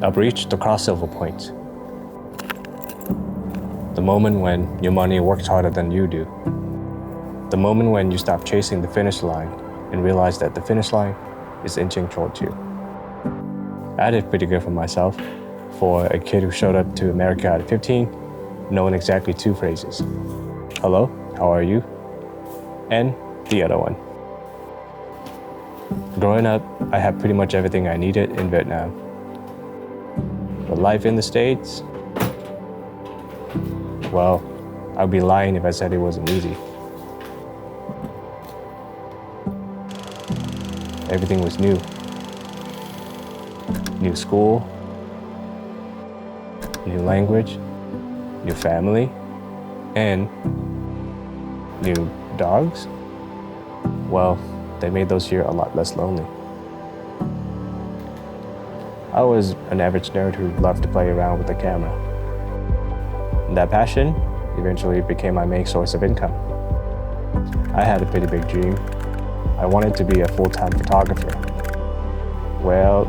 I've reached the crossover point. The moment when your money works harder than you do. The moment when you stop chasing the finish line and realize that the finish line is inching towards you. I did pretty good for myself. For a kid who showed up to America at 15, knowing exactly two phrases. Hello, how are you? And the other one. Growing up, I had pretty much everything I needed in Vietnam. But life in the States, well, I'd be lying if I said it wasn't easy. Everything was new. New school, new language, new family, and new dogs. Well, they made those years a lot less lonely. I was an average nerd who loved to play around with the camera. And that passion eventually became my main source of income. I had a pretty big dream. I wanted to be a full-time photographer. Well,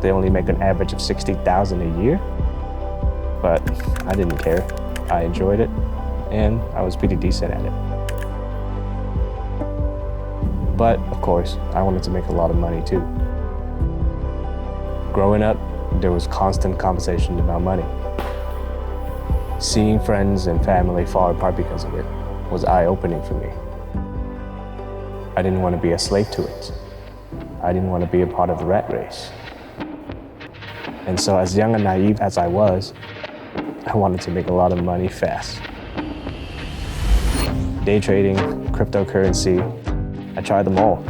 they only make an average of $60,000 a year. But I didn't care. I enjoyed it, and I was pretty decent at it. But of course, I wanted to make a lot of money too. Growing up, there was constant conversation about money. Seeing friends and family fall apart because of it was eye-opening for me. I didn't want to be a slave to it. I didn't want to be a part of the rat race. And so as young and naive as I was, I wanted to make a lot of money fast. Day trading, cryptocurrency, I tried them all.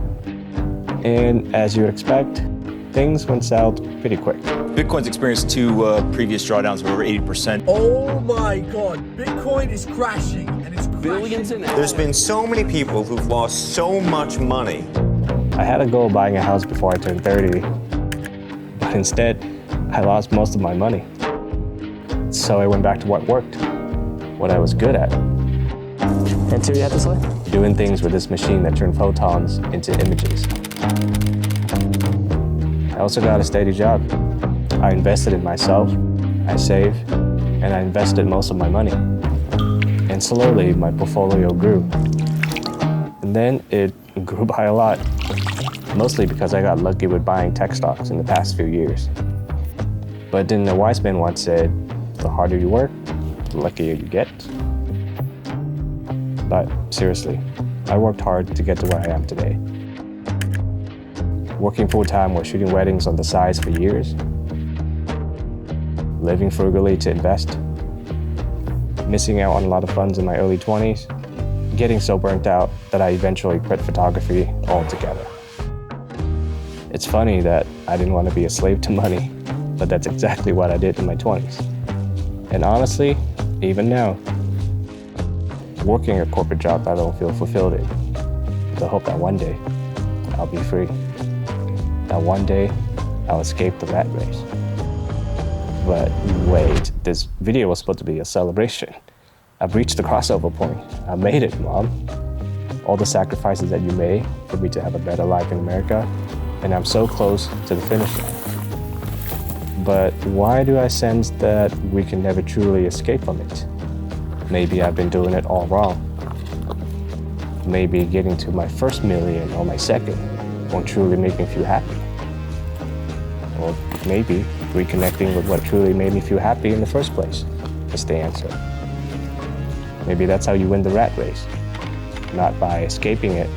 And as you would expect, things went south pretty quick. Bitcoin's experienced two previous drawdowns of over 80%. Oh my God, Bitcoin is crashing and it's Billions in There's been so many people who've lost so much money. I had a goal of buying a house before I turned 30, but instead, I lost most of my money. So I went back to what worked, what I was good at. And two you had to say? Doing things with this machine that turned photons into images. I also got a steady job. I invested in myself, I saved, and I invested most of my money. And slowly, my portfolio grew. And then it grew by a lot, mostly because I got lucky with buying tech stocks in the past few years. But then a wise man once said, the harder you work, the luckier you get. But seriously, I worked hard to get to where I am today. Working full-time while shooting weddings on the sides for years. Living frugally to invest. Missing out on a lot of funds in my early 20s. Getting so burnt out that I eventually quit photography altogether. It's funny that I didn't want to be a slave to money, but that's exactly what I did in my 20s. And honestly, even now, working a corporate job I don't feel fulfilled in. The hope that one day I'll be free. That one day I'll escape the rat race. But wait, this video was supposed to be a celebration. I've reached the crossover point. I made it, Mom. All the sacrifices that you made for me to have a better life in America, and I'm so close to the finish line. But why do I sense that we can never truly escape from it? Maybe I've been doing it all wrong. Maybe getting to my first million or my second won't truly make me feel happy. Or maybe reconnecting with what truly made me feel happy in the first place is the answer. Maybe that's how you win the rat race. Not by escaping it,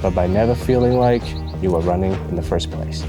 but by never feeling like you were running in the first place.